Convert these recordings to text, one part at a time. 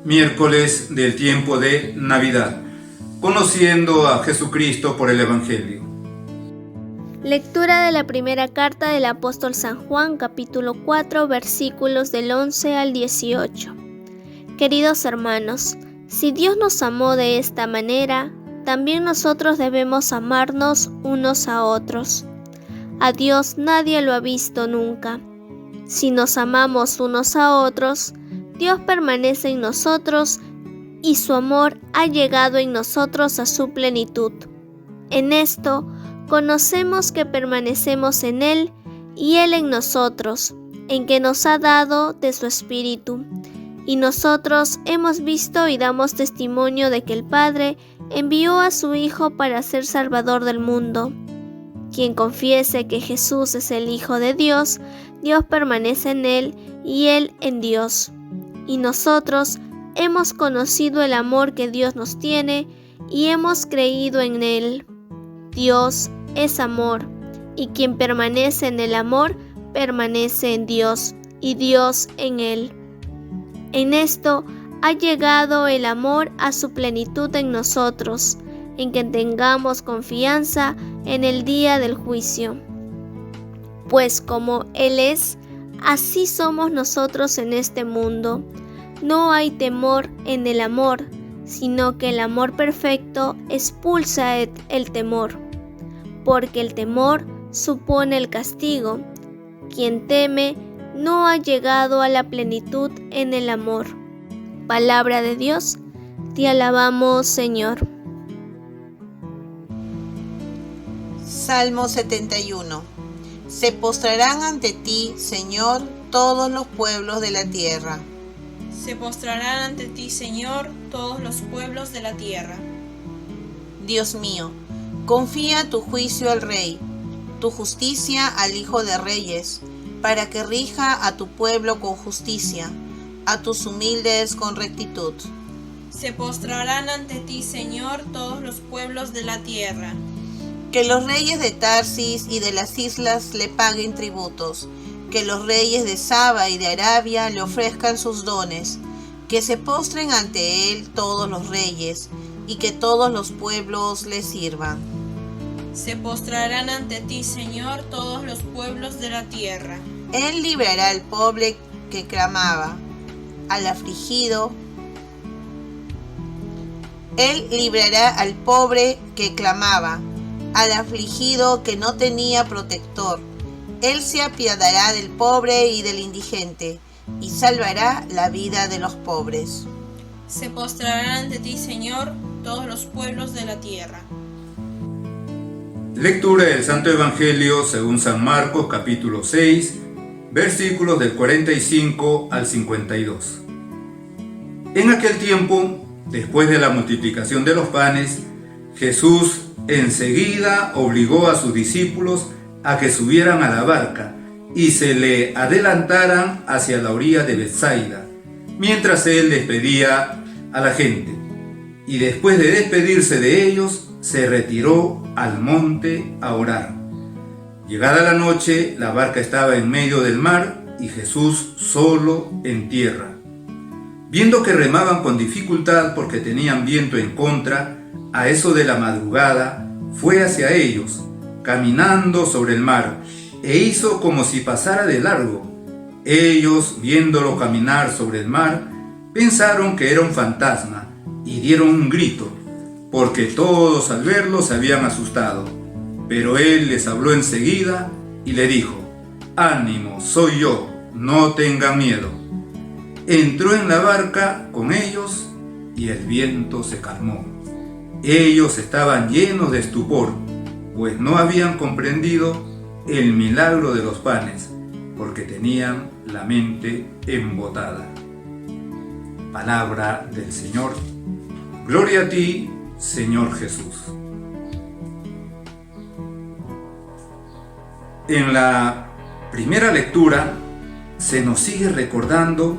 Miércoles del tiempo de Navidad, conociendo a Jesucristo por el Evangelio. Lectura de la primera carta del apóstol San Juan, capítulo 4, versículos del 11 al 18. Queridos hermanos, si Dios nos amó de esta manera, también nosotros debemos amarnos unos a otros. A Dios nadie lo ha visto nunca. Si nos amamos unos a otros, Dios permanece en nosotros y su amor ha llegado en nosotros a su plenitud. En esto conocemos que permanecemos en Él y Él en nosotros, en que nos ha dado de su Espíritu. Y nosotros hemos visto y damos testimonio de que el Padre envió a su Hijo para ser Salvador del mundo. Quien confiese que Jesús es el Hijo de Dios, Dios permanece en Él y Él en Dios. Y nosotros hemos conocido el amor que Dios nos tiene y hemos creído en Él. Dios es amor, y quien permanece en el amor, permanece en Dios, y Dios en Él. En esto ha llegado el amor a su plenitud en nosotros, en que tengamos confianza en el día del juicio. Pues como Él es, así somos nosotros en este mundo. No hay temor en el amor, sino que el amor perfecto expulsa el temor, porque el temor supone el castigo. Quien teme no ha llegado a la plenitud en el amor. Palabra de Dios, te alabamos, Señor. Salmo 71. Se postrarán ante ti, Señor, todos los pueblos de la tierra. Se postrarán ante ti, Señor, todos los pueblos de la tierra. Dios mío, confía tu juicio al Rey, tu justicia al Hijo de Reyes, para que rija a tu pueblo con justicia, a tus humildes con rectitud. Se postrarán ante ti, Señor, todos los pueblos de la tierra. Que los reyes de Tarsis y de las islas le paguen tributos, que los reyes de Saba y de Arabia le ofrezcan sus dones, que se postren ante él todos los reyes, y que todos los pueblos le sirvan. Se postrarán ante ti, Señor, todos los pueblos de la tierra. Él librará al pobre que clamaba, al afligido. Él librará al pobre que clamaba, al afligido que no tenía protector. Él se apiadará del pobre y del indigente, y salvará la vida de los pobres. Se postrarán ante ti, Señor, todos los pueblos de la tierra. Lectura del Santo Evangelio según San Marcos, capítulo 6, versículos del 45 al 52. En aquel tiempo, después de la multiplicación de los panes, Jesús enseguida obligó a sus discípulos a que subieran a la barca y se le adelantaran hacia la orilla de Betsaida, mientras él despedía a la gente. Y después de despedirse de ellos, se retiró al monte a orar. Llegada la noche, la barca estaba en medio del mar y Jesús solo en tierra. Viendo que remaban con dificultad porque tenían viento en contra, a eso de la madrugada, fue hacia ellos, caminando sobre el mar, e hizo como si pasara de largo. Ellos, viéndolo caminar sobre el mar, pensaron que era un fantasma, y dieron un grito, porque todos al verlo se habían asustado. Pero él les habló enseguida y le dijo: «Ánimo, soy yo, no tengan miedo». Entró en la barca con ellos, y el viento se calmó. Ellos estaban llenos de estupor, pues no habían comprendido el milagro de los panes, porque tenían la mente embotada. Palabra del Señor. Gloria a ti, Señor Jesús. En la primera lectura se nos sigue recordando,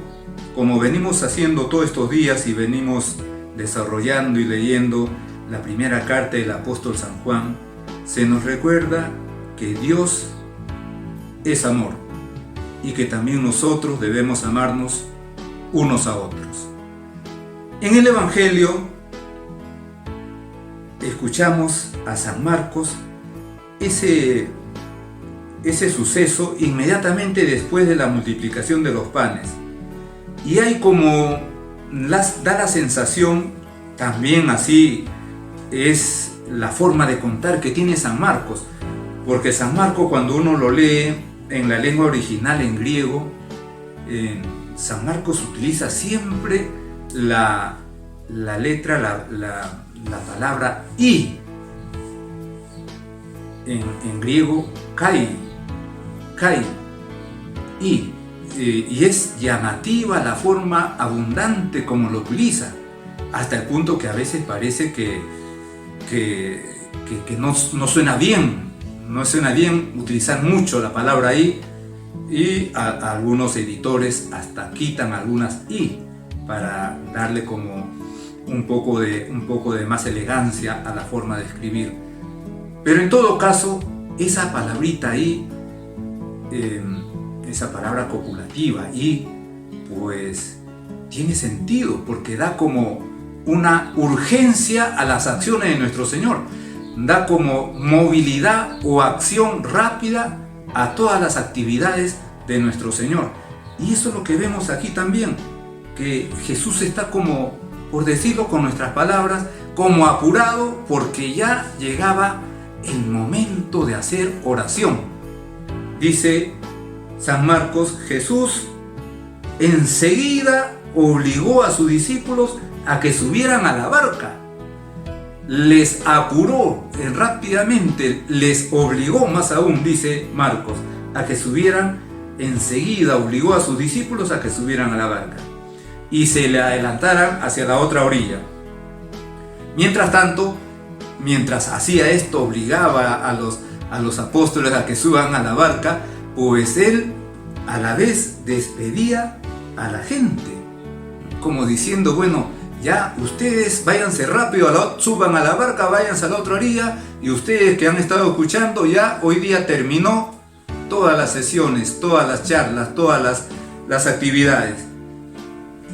como venimos haciendo todos estos días y venimos desarrollando y leyendo la primera carta del apóstol San Juan, se nos recuerda que Dios es amor y que también nosotros debemos amarnos unos a otros. En el Evangelio escuchamos a San Marcos ese suceso inmediatamente después de la multiplicación de los panes. Y hay como, da la sensación, también así es la forma de contar que tiene San Marcos, porque San Marcos, cuando uno lo lee en la lengua original, en griego, San Marcos utiliza siempre la letra, la palabra I, en griego kai, I, y es llamativa la forma abundante como lo utiliza, hasta el punto que a veces parece que no suena bien, utilizar mucho la palabra I, y algunos editores hasta quitan algunas I para darle como un poco de más elegancia a la forma de escribir. Pero en todo caso, esa palabrita I, esa palabra copulativa I, pues tiene sentido, porque da como una urgencia a las acciones de nuestro Señor, da como movilidad o acción rápida a todas las actividades de nuestro Señor. Y eso es lo que vemos aquí también, que Jesús está como, por decirlo con nuestras palabras, como apurado, porque ya llegaba el momento de hacer oración. Dice San Marcos, Jesús enseguida obligó a sus discípulos a que subieran a la barca. Les apuró rápidamente, les obligó más aún, dice Marcos, a que subieran. Enseguida obligó a sus discípulos a que subieran a la barca y se le adelantaran hacia la otra orilla. Mientras tanto, mientras hacía esto, obligaba a los apóstoles a que suban a la barca, pues él a la vez despedía a la gente, como diciendo, bueno, ya ustedes váyanse rápido, suban a la barca, váyanse a la otra orilla, y ustedes que han estado escuchando, ya hoy día terminó todas las sesiones, todas las charlas, todas las actividades.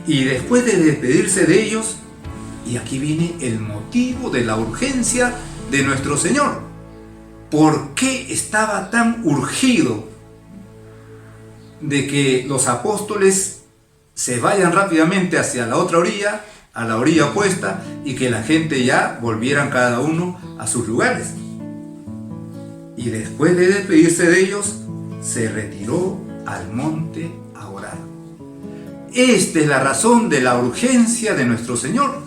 Y después de despedirse de ellos, y aquí viene el motivo de la urgencia de nuestro Señor. ¿Por qué estaba tan urgido de que los apóstoles se vayan rápidamente hacia la otra orilla, a la orilla opuesta, y que la gente ya volvieran cada uno a sus lugares? Y después de despedirse de ellos, se retiró al monte a orar. Esta es la razón de la urgencia de nuestro Señor.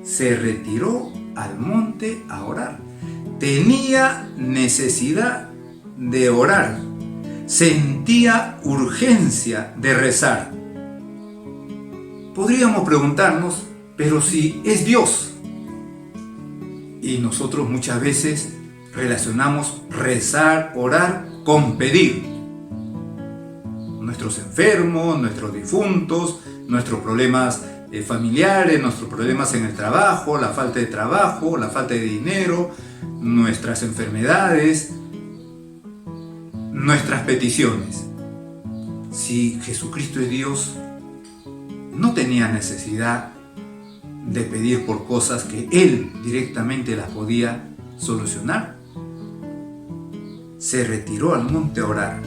Se retiró al monte a orar. Tenía necesidad de orar. Sentía urgencia de rezar. Podríamos preguntarnos, pero si es Dios. Y nosotros muchas veces relacionamos rezar, orar con pedir. Nuestros enfermos, nuestros difuntos, nuestros problemas familiares, nuestros problemas en el trabajo, la falta de trabajo, la falta de dinero, nuestras enfermedades, nuestras peticiones. Si Jesucristo es Dios, no tenía necesidad de pedir por cosas que Él directamente las podía solucionar. Se retiró al monte a orar.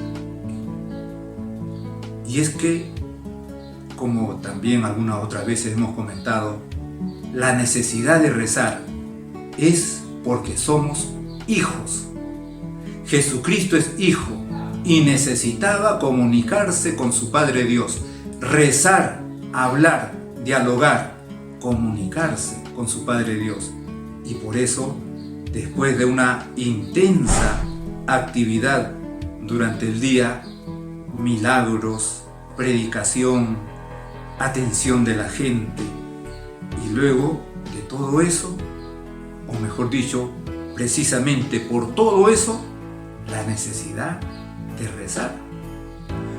Y es que, como también algunas otras veces hemos comentado, la necesidad de rezar es porque somos hijos. Jesucristo es hijo y necesitaba comunicarse con su Padre Dios, rezar, hablar, dialogar, comunicarse con su Padre Dios. Y por eso, después de una intensa actividad durante el día, milagros, predicación, atención de la gente, y luego de todo eso, o mejor dicho, precisamente por todo eso, la necesidad de rezar.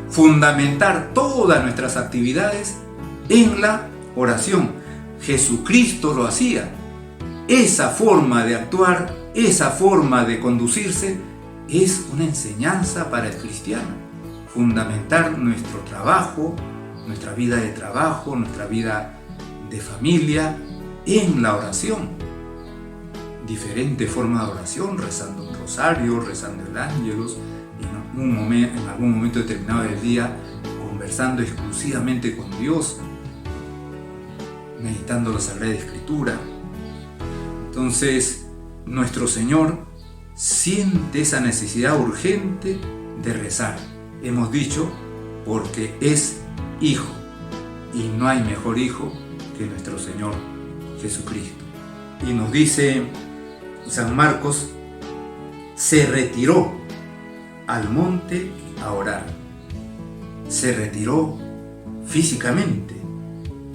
Fundamentar todas nuestras actividades en la oración. Jesucristo lo hacía. Esa forma de actuar, esa forma de conducirse, es una enseñanza para el cristiano. Fundamentar nuestro trabajo, nuestra vida de trabajo, nuestra vida de familia en la oración. Diferentes formas de oración, rezando un rosario, rezando el ángelus, en algún momento determinado del día, conversando exclusivamente con Dios, meditando la Sagrada Escritura. Entonces, nuestro Señor siente esa necesidad urgente de rezar. Hemos dicho, porque es Hijo, y no hay mejor Hijo que nuestro Señor Jesucristo. Y nos dice San Marcos, se retiró al monte a orar. Se retiró físicamente,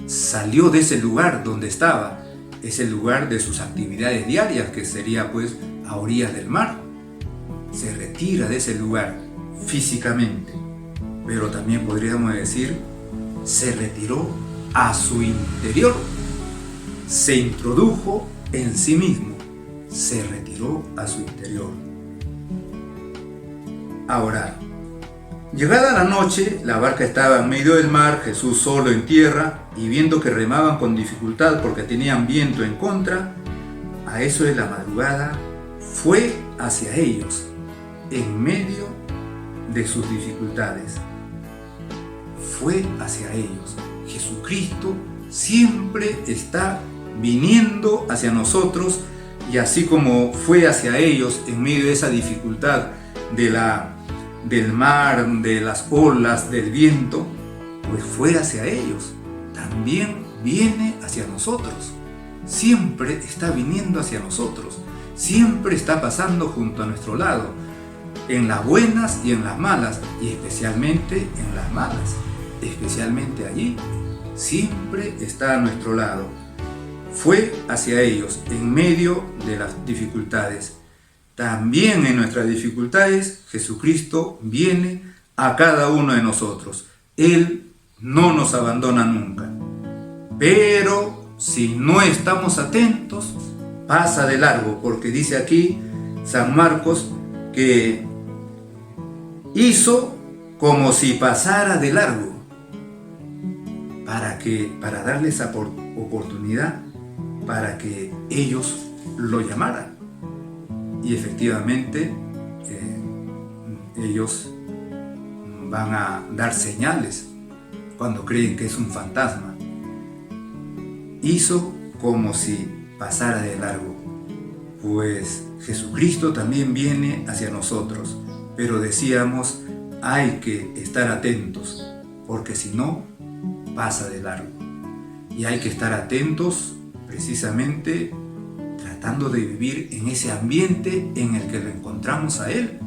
salió de ese lugar donde estaba, ese lugar de sus actividades diarias, que sería pues a orillas del mar. Se retira de ese lugar físicamente, pero también podríamos decir, se retiró a su interior, se introdujo en sí mismo, se retiró a su interior a orar. Llegada la noche, la barca estaba en medio del mar, Jesús solo en tierra, y viendo que remaban con dificultad porque tenían viento en contra, a eso de la madrugada fue hacia ellos, en medio de sus dificultades. Fue hacia ellos. Jesucristo siempre está viniendo hacia nosotros, y así como fue hacia ellos en medio de esa dificultad del mar, de las olas, del viento, pues fue hacia ellos. También viene hacia nosotros. Siempre está viniendo hacia nosotros. Siempre está pasando junto a nuestro lado, en las buenas y en las malas, y especialmente en las malas. Especialmente allí, siempre está a nuestro lado. Fue hacia ellos en medio de las dificultades. También en nuestras dificultades, Jesucristo viene a cada uno de nosotros. Él no nos abandona nunca. Pero si no estamos atentos, pasa de largo, porque dice aquí San Marcos que hizo como si pasara de largo, para darles esa oportunidad para que ellos lo llamaran. Y efectivamente ellos van a dar señales cuando creen que es un fantasma. Hizo como si pasara de largo. Pues Jesucristo también viene hacia nosotros, pero decíamos, hay que estar atentos, porque si no, pasa de largo. Y hay que estar atentos precisamente tratando de vivir en ese ambiente en el que lo encontramos a Él,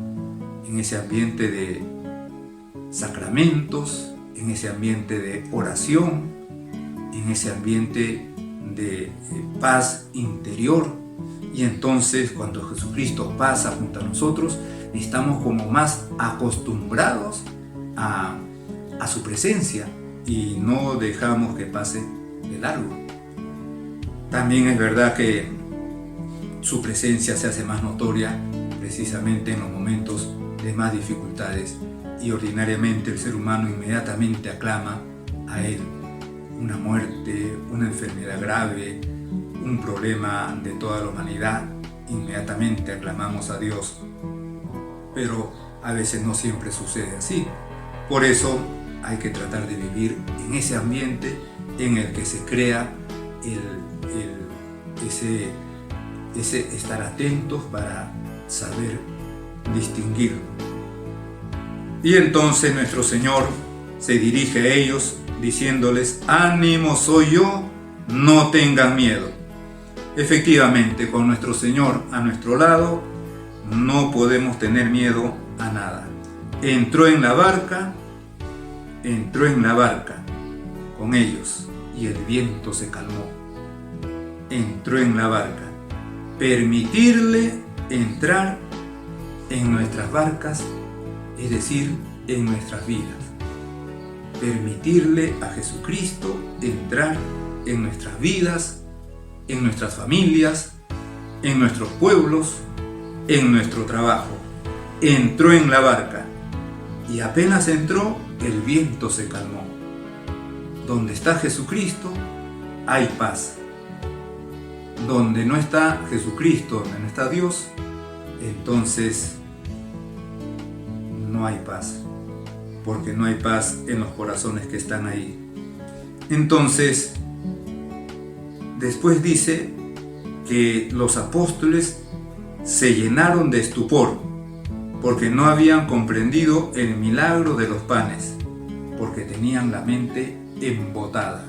en ese ambiente de sacramentos, en ese ambiente de oración, en ese ambiente de paz interior. Y entonces cuando Jesucristo pasa junto a nosotros, estamos como más acostumbrados a su presencia y no dejamos que pase de largo. También es verdad que su presencia se hace más notoria precisamente en los momentos de más dificultades, y ordinariamente el ser humano inmediatamente aclama a Él. Una muerte, una enfermedad grave, un problema de toda la humanidad, inmediatamente aclamamos a Dios. Pero a veces no siempre sucede así. Por eso hay que tratar de vivir en ese ambiente en el que se crea ese estar atentos para saber distinguirlo. Y entonces nuestro Señor se dirige a ellos diciéndoles: ánimo, soy yo, no tengan miedo. Efectivamente, con nuestro Señor a nuestro lado, no podemos tener miedo a nada. Entró en la barca con ellos y el viento se calmó. Entró en la barca. Permitirle entrar en nuestras barcas, es decir, en nuestras vidas. Permitirle a Jesucristo entrar en nuestras vidas, en nuestras familias, en nuestros pueblos, en nuestro trabajo. Entró en la barca y apenas entró, el viento se calmó. Donde está Jesucristo, hay paz. Donde no está Jesucristo, donde no está Dios, entonces no hay paz, porque no hay paz en los corazones que están ahí. Entonces, después dice que los apóstoles se llenaron de estupor, porque no habían comprendido el milagro de los panes, porque tenían la mente embotada.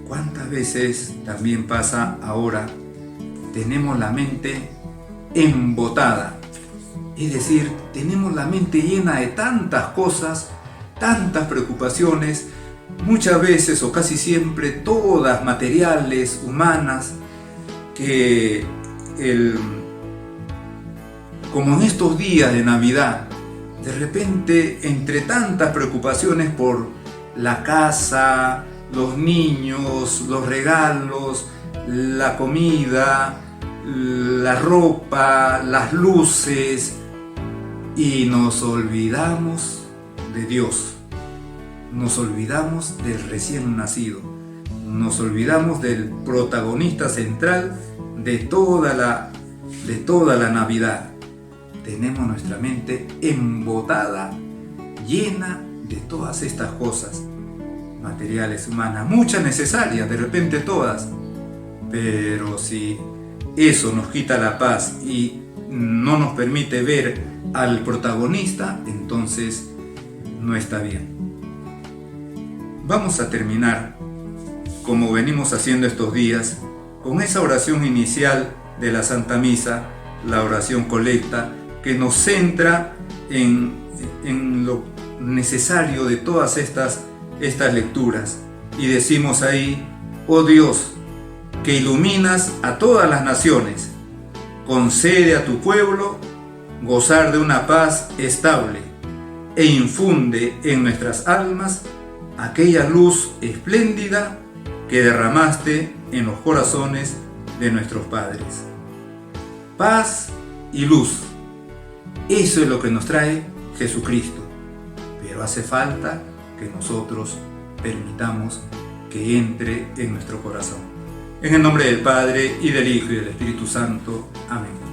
¿Cuántas veces también pasa ahora? Tenemos la mente embotada, es decir, tenemos la mente llena de tantas cosas, tantas preocupaciones, muchas veces o casi siempre todas materiales, humanas, que como en estos días de Navidad, de repente entre tantas preocupaciones por la casa, los niños, los regalos, la comida, la ropa, las luces, y nos olvidamos de Dios, nos olvidamos del recién nacido, nos olvidamos del protagonista central de toda la Navidad. Tenemos nuestra mente embotada, llena de todas estas cosas materiales, humanas, muchas necesarias, de repente todas, pero si eso nos quita la paz y no nos permite ver al protagonista, entonces no está bien. Vamos a terminar, como venimos haciendo estos días, con esa oración inicial de la Santa Misa, la oración colecta, que nos centra en lo necesario de todas estas lecturas. Y decimos ahí: oh Dios, que iluminas a todas las naciones, concede a tu pueblo gozar de una paz estable e infunde en nuestras almas aquella luz espléndida que derramaste en los corazones de nuestros padres. Paz y luz, eso es lo que nos trae Jesucristo, pero hace falta que nosotros permitamos que entre en nuestro corazón. En el nombre del Padre, y del Hijo, y del Espíritu Santo. Amén.